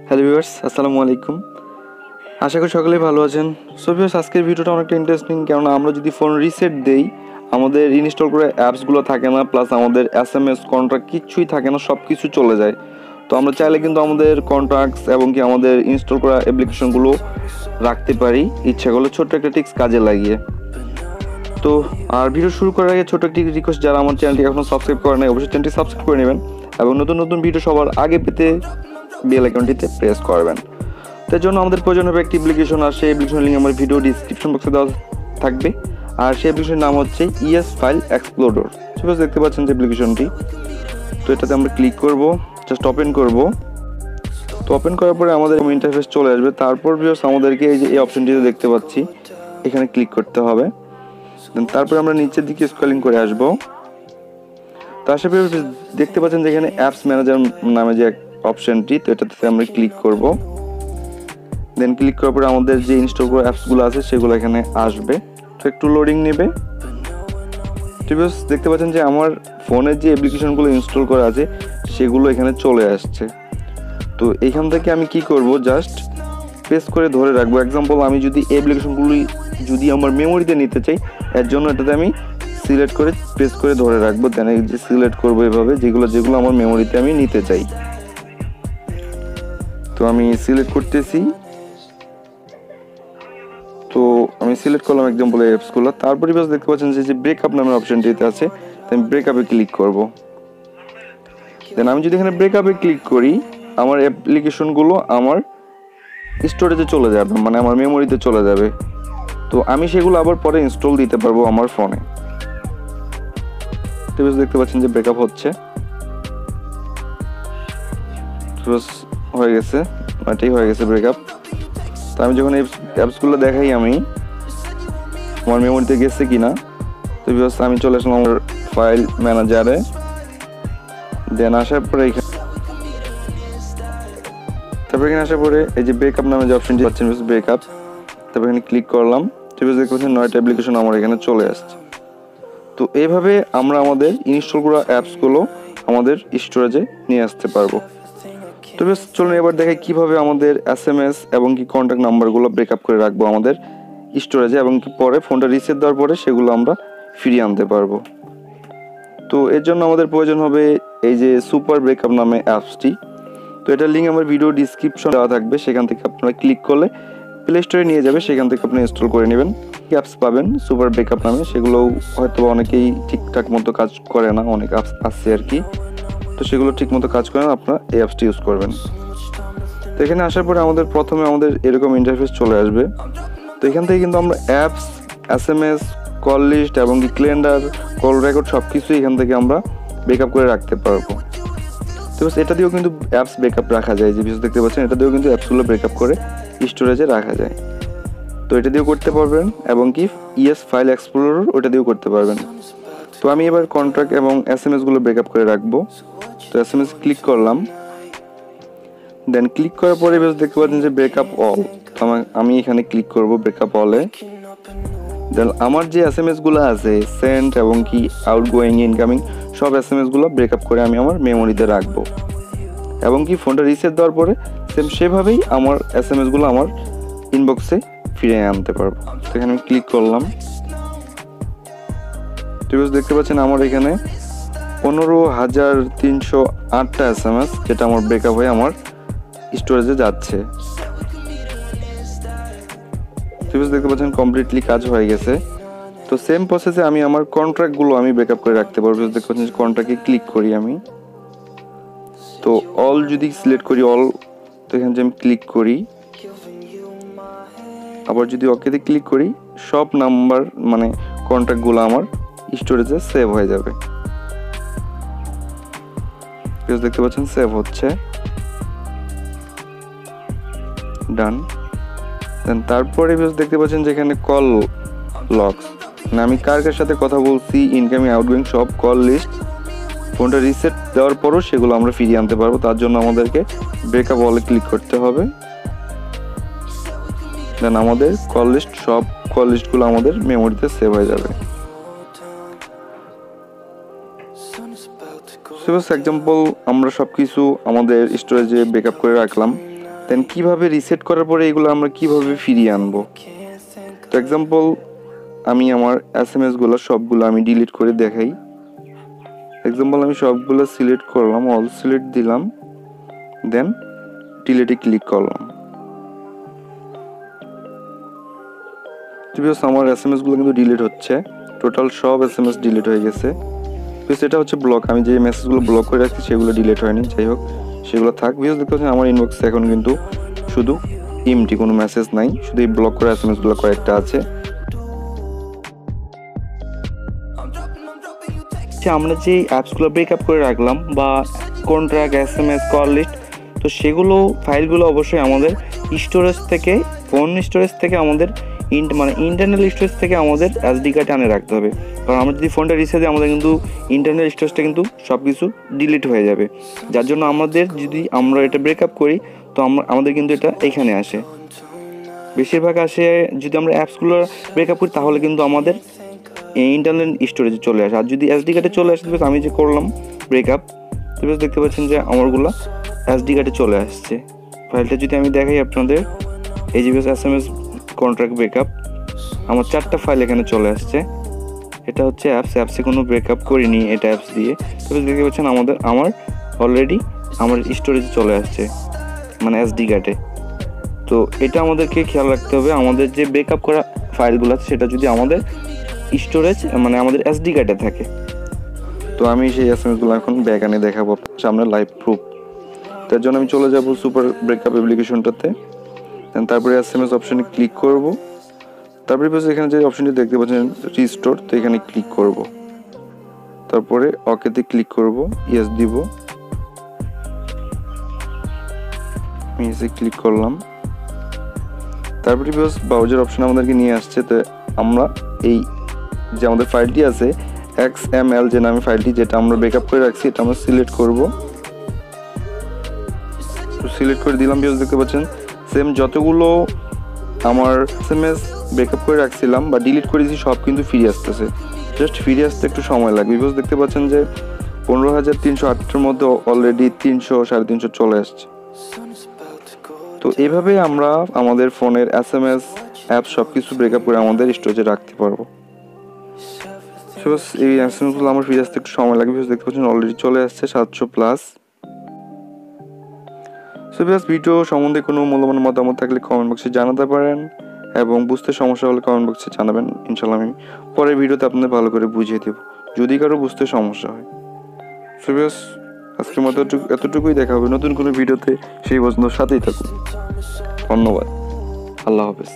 Hello viewers, আসসালামু আলাইকুম। আশা করি সকলেই ভালো আছেন। সো ভিউয়ার্স, আজকের ভিডিওটা অনেকটা ইন্টারেস্টিং, কেননা আমরা যদি ফোন রিসেট দেই আমাদের ইনস্টল করে অ্যাপসগুলো থাকে না, প্লাস আমাদের SMS কন্ট্রাক্ট কিচ্ছুই থাকে না, সব কিছু চলে যায়। তো আমরা চাইলে কিন্তু আমাদের কন্ট্রাক্টস এবং কি আমাদের ইনস্টল করা অ্যাপ্লিকেশনগুলো রাখতে পারি ইচ্ছা করলে, ছোট্ট একটা টিক্স কাজে লাগিয়ে। তো আর ভিডিও শুরু করার আগে ছোট্ট একটি রিকোয়েস্ট, যারা আমার চ্যানেলটি এখনও সাবস্ক্রাইব করে নাই অবশ্যই চ্যানেলটি সাবস্ক্রাইব করে নেবেন এবং নতুন নতুন ভিডিও সবার আগে পেতে বেল আইকনটিতে প্রেস করবেন। তার জন্য আমাদের প্রয়োজন হবে একটি অ্যাপ্লিকেশন, আর সেই অ্যাপ্লিকেশনের লিঙ্ক আমার ভিডিও ডিসক্রিপশন বক্সে দেওয়া থাকবে। আর সেই অ্যাপ্লিকেশনের নাম হচ্ছে ES ফাইল এক্সপ্লোরার। সবাই দেখতে পাচ্ছেন যে অ্যাপ্লিকেশনটি। তো এটাতে আমরা ক্লিক করব, জাস্ট ওপেন করব। তো ওপেন করার পরে আমাদের ইন্টারফেস চলে আসবে। তারপর ভিউয়ার্স আমাদেরকে এই যে এই অপশনটিতে দেখতে পাচ্ছি, এখানে ক্লিক করতে হবে। তারপরে আমরা নিচের দিকে স্ক্রলিং করে আসব। তার সাথে দেখতে পাচ্ছেন যে এখানে অ্যাপস ম্যানেজার নামে যে অপশনটি, তো এটাতে আমরা ক্লিক করব। দেন ক্লিক করার পরে আমাদের যে ইনস্টল করা অ্যাপসগুলো আছে সেগুলো এখানে আসবে। তো একটু লোডিং নেবে। ঠিক আছে, দেখতে পাচ্ছেন যে আমার ফোনের যে অ্যাপ্লিকেশনগুলো ইনস্টল করা আছে সেগুলো এখানে চলে আসছে। তো এইখান থেকে আমি কি করব, জাস্ট প্রেস করে ধরে রাখবো। এক্সাম্পল, আমি যদি অ্যাপ্লিকেশনগুলি যদি আমার মেমোরিতে নিতে চাই, এর জন্য এটাতে আমি সিলেক্ট করে প্রেস করে ধরে রাখবো। দেন এই যে সিলেক্ট করবো এভাবে যেগুলো আমার মেমোরিতে আমি নিতে চাই। তো আমি সিলেক্ট করতেছি। তো আমি সিলেক্ট করলাম এক্সাম্পল এই অ্যাপসগুলো। তারপরে বাস দেখতে পাচ্ছেন যে ব্রেকআপ নামের অপশনটিতে আছে, আমি ব্রেকআপে ক্লিক করব। দেন আমি যদি এখানে ব্রেকআপে ক্লিক করি, আমার অ্যাপ্লিকেশনগুলো আমার স্টোরেজে চলে যাবে, মানে আমার মেমোরিতে চলে যাবে। তো আমি সেগুলো আবার পরে ইনস্টল দিতে পারবো আমার ফোনে। তো দেখতে পাচ্ছেন যে ব্রেকআপ হচ্ছে, হয়ে গেছে, এটাই হয়ে গেছে ব্রেকআপ। তো আমি যখন এই অ্যাপসগুলো দেখাই আমি আমার মেমোরিতে গেছে কিনা, তো আমি চলে আসলাম আমার ফাইল ম্যানেজারে। দেন আসার পরে তারপরে এখানে আসার পরে এই যে ব্রেকআপ নামে যে অপশনটি পাচ্ছেন, ব্রেকআপ, তারপরে এখানে ক্লিক করলাম। দেখতে পাচ্ছেন 9টা অ্যাপ্লিকেশন আমার এখানে চলে আসছে। তো এইভাবে আমরা আমাদের ইনস্টল করা অ্যাপসগুলো আমাদের স্টোরেজে নিয়ে আসতে পারবো। তো বেশ, চলুন এবার দেখাই কিভাবে আমাদের SMS এবং কি কন্ট্যাক্ট নাম্বারগুলো ব্রেকআপ করে রাখবো আমাদের স্টোরেজে, এবং কি পরে ফোনটা রিসেট দেওয়ার পরে সেগুলো আমরা ফিরিয়ে আনতে পারবো। তো এর জন্য আমাদের প্রয়োজন হবে এই যে সুপার ব্রেকআপ নামে অ্যাপসটি। তো এটার লিঙ্ক আমার ভিডিও ডিসক্রিপশন দেওয়া থাকবে, সেখান থেকে আপনারা ক্লিক করলে প্লে স্টোরে নিয়ে যাবে, সেখান থেকে আপনি ইনস্টল করে নেবেন। অ্যাপস পাবেন সুপার ব্রেকআপ নামে, সেগুলোও হয়তো অনেকেই ঠিকঠাক মতো কাজ করে না, অনেক অ্যাপস আছে আর কি। তো সেগুলো ঠিক মতো কাজ করে না, আপনারা এই অ্যাপসটি ইউজ করবেন। তো এখানে আসার পরে প্রথমে আমাদের এরকম ইন্টারফেস চলে আসবে। তো এখান থেকে কিন্তু আমরা অ্যাপস, SMS, কল লিস্ট এবং কি ক্যালেন্ডার, কল রেকর্ড সব কিছু এখান থেকে আমরা ব্যাকআপ করে রাখতে পারবো। তো এটা দিয়েও কিন্তু অ্যাপস ব্যাকআপ রাখা যায়, যে বিষয় দেখতে পাচ্ছেন, এটা দিয়েও কিন্তু অ্যাপসগুলো ব্যাকআপ করে স্টোরেজে রাখা যায়। তো এটা দিয়েও করতে পারবেন, এবং কি ES ফাইল এক্সপ্লোরার ওটা দিয়েও করতে পারবেন। তো আমি এবার কন্ট্রাক্ট এবং SMS গুলো ব্যাকআপ করে রাখবো। তো SMS ক্লিক করলাম। দেন ক্লিক করার পরে দেখতে পাচ্ছেন যে ব্রেকআপ অল। আমি এখানে ক্লিক করব ব্রেকআপ অলে। দেন আমার যে SMS গুলো আছে সেন্ড এবং কি আউটগোয়িং, ইনকামিং সব SMS গুলো ব্রেকআপ করে আমি আমার মেমোরিতে রাখবো, এবং কি ফোনটা রিসেট দেওয়ার পরে সেভাবেই আমার SMS গুলো আমার ইনবক্সে ফিরিয়ে আনতে পারবো। তো এখানে আমি ক্লিক করলাম। দেখতে পাচ্ছেন আমার এখানে 15,308টা SMS যেটা আমার ব্রেকআপ হয়ে আমার স্টোরেজে যাচ্ছে। দেখতে পাচ্ছেন কমপ্লিটলি কাজ হয়ে গেছে। তো সেম প্রসেসে আমি আমার কন্ট্রাক্টগুলো আমি ব্যাকআপ করে রাখতে পারবো। দেখতে পাচ্ছেন কন্ট্রাক্টে ক্লিক করি আমি, তো অল যদি সিলেক্ট করি অল, তো এখানে যে আমি ক্লিক করি, আবার যদি ওকেতে ক্লিক করি, সব নাম্বার মানে কন্ট্রাক্টগুলো আমার স্টোরেজে সেভ হয়ে যাবে। দেখতে পাচ্ছেন সেভ হচ্ছে, ডান। দেন তারপরে দেখতে পাচ্ছেন যে এখানে কল লগস, মানে আমি কার সাথে কথা বলছি, ইনকামিং আউটগোয়িং সব কল লিস্ট ফোনটা রিসেট দেওয়ার পরও সেগুলো আমরা ফিরিয়ে আনতে পারবো। তার জন্য আমাদেরকে ব্রেকআপ অলে ক্লিক করতে হবে। দেন আমাদের কল লিস্ট, সব কল লিস্টগুলো আমাদের মেমোরিতে সেভ হয়ে যাবে। এক্সাম্পল, আমরা সবকিছু আমাদের স্টোরেজে ব্যাকআপ করে রাখলাম। দেন কিভাবে রিসেট করার পরে এগুলো আমরা কিভাবে ফিরিয়ে আনবো। তো এক্সাম্পল আমি আমার এসএমএসগুলো সবগুলো আমি ডিলিট করে দেখাই। এক্সাম্পল আমি সবগুলো সিলেক্ট করলাম, অল সিলেক্ট দিলাম, দেন ডিলিটে ক্লিক করলাম। আমার এসএমএসগুলো কিন্তু ডিলিট হচ্ছে, টোটাল সব এসএমএস ডিলিট হয়ে গেছে। এটা হচ্ছে ব্লক, আমি যে মেসেজগুলো ব্লক করে রাখছি সেগুলো ডিলিট হয়নি, যাই হোক সেগুলো থাক। বিকজ দেখতে পাচ্ছেন আমার ইনবক্সে এখন কিন্তু শুধু এমটি, কোনো মেসেজ নাই, শুধু এই ব্লক করা এসএমএসগুলো কয়েকটা আছে। আমরা যে অ্যাপসগুলো ব্রেকআপ করে রাখলাম বা কন্ট্রাক্ট, এসএমএস, কল লিস্ট, তো সেগুলো ফাইলগুলো অবশ্যই আমাদের স্টোরেজ থেকে, ফোন স্টোরেজ থেকে আমাদের ইন্টারনাল স্টোরেজ থেকে আমাদের এসডি কার্ডে আনে রাখতে হবে। কারণ আমরা যদি ফোনটা রিসেট দিই আমাদের কিন্তু ইন্টারনাল স্টোরেজটা কিন্তু সব কিছু ডিলিট হয়ে যাবে। যার জন্য আমাদের যদি আমরা এটা ব্রেকআপ করি তো আমাদের কিন্তু এটা এখানে আসে, বেশিরভাগ আসে। যদি আমরা অ্যাপসগুলো ব্রেকআপ করি তাহলে কিন্তু আমাদের ইন্টারনাল স্টোরেজে চলে আসে। আর যদি এসডি কার্ডে চলে আসে, আমি যে করলাম ব্রেকআপ, তো দেখতে পাচ্ছেন যে আমারগুলো এসডি কার্ডে চলে আসছে। ফাইলটা যদি আমি দেখাই আপনাদের, এই যে এসএমএস কন্ট্রাক্ট ব্রেকআপ, আমার 4টা ফাইল এখানে চলে আসছে। এটা হচ্ছে অ্যাপসে কোনো ব্রেকআপ করিনি এটা অ্যাপস দিয়ে। তবে দেখতে পাচ্ছেন আমার অলরেডি আমার স্টোরেজে চলে আসছে, মানে এসডি কার্ডে। তো এটা আমাদেরকে খেয়াল রাখতে হবে, আমাদের যে ব্রেকআপ করা ফাইলগুলো আছে সেটা যদি আমাদের স্টোরেজ আমাদের এসডি কার্ডে থাকে। তো আমি সেই এসএমএসগুলো এখন ব্যাক আনে দেখাবো সামনে লাইভ প্রুফ। তার জন্য আমি চলে যাব সুপার ব্রেকআপ অ্যাপ্লিকেশনটাতে, তারপরে এসএমএস অপশনে ক্লিক করব। তারপরে এখানে যে অপশনটি দেখতে পাচ্ছেন রিস্টোর, তো এখানে ক্লিক করব। তারপরে ওকেতে ক্লিক করব, ইয়েস দিব, ক্লিক করলাম। তারপরে ব্রাউজার অপশন আমাদেরকে নিয়ে আসছে। তো আমরা এই যে আমাদের ফাইলটি আছে XML যে নামে ফাইলটি, যেটা আমরা ব্রেকআপ করে রাখছি, এটা আমরা সিলেক্ট করব। তো সিলেক্ট করে দিলাম। দেখতে পাচ্ছেন সেম যতগুলো আমার এসএমএস ব্রেকআপ করে রাখছিলাম বা ডিলিট করেছি সব কিন্তু ফিরে আসতেছে। জাস্ট ফিরে আসতে একটু সময় লাগবে। বিকজ দেখতে পাচ্ছেন যে 15,308-এর মধ্যে অলরেডি 300, 350 চলে আসছে। তো এইভাবে আমরা আমাদের ফোনের এসএমএস, অ্যাপ সব কিছু ব্রেকআপ করে আমাদের স্টোরেজে রাখতে পারবো। এই এসএমএসগুলো আমার ফিরে আসতে একটু সময় লাগবে। দেখতে পাচ্ছেন অলরেডি চলে আসছে 700+। ভিডিও সম্বন্ধে কোনো মূল্যবান মতামত থাকলে কমেন্ট বক্সে জানাতে পারেন, এবং বুঝতে সমস্যা হলে কমেন্ট বক্সে জানাবেন। ইনশাল্লাহ আমি পরের ভিডিওতে আপনাদের ভালো করে বুঝিয়ে দেব যদি কারো বুঝতে সমস্যা হয়। আজকের মতো এতটুকুই, দেখা হবে নতুন কোনো ভিডিওতে। সেই পর্যন্ত সাথেই থাকুন। ধন্যবাদ। আল্লাহ হাফেজ।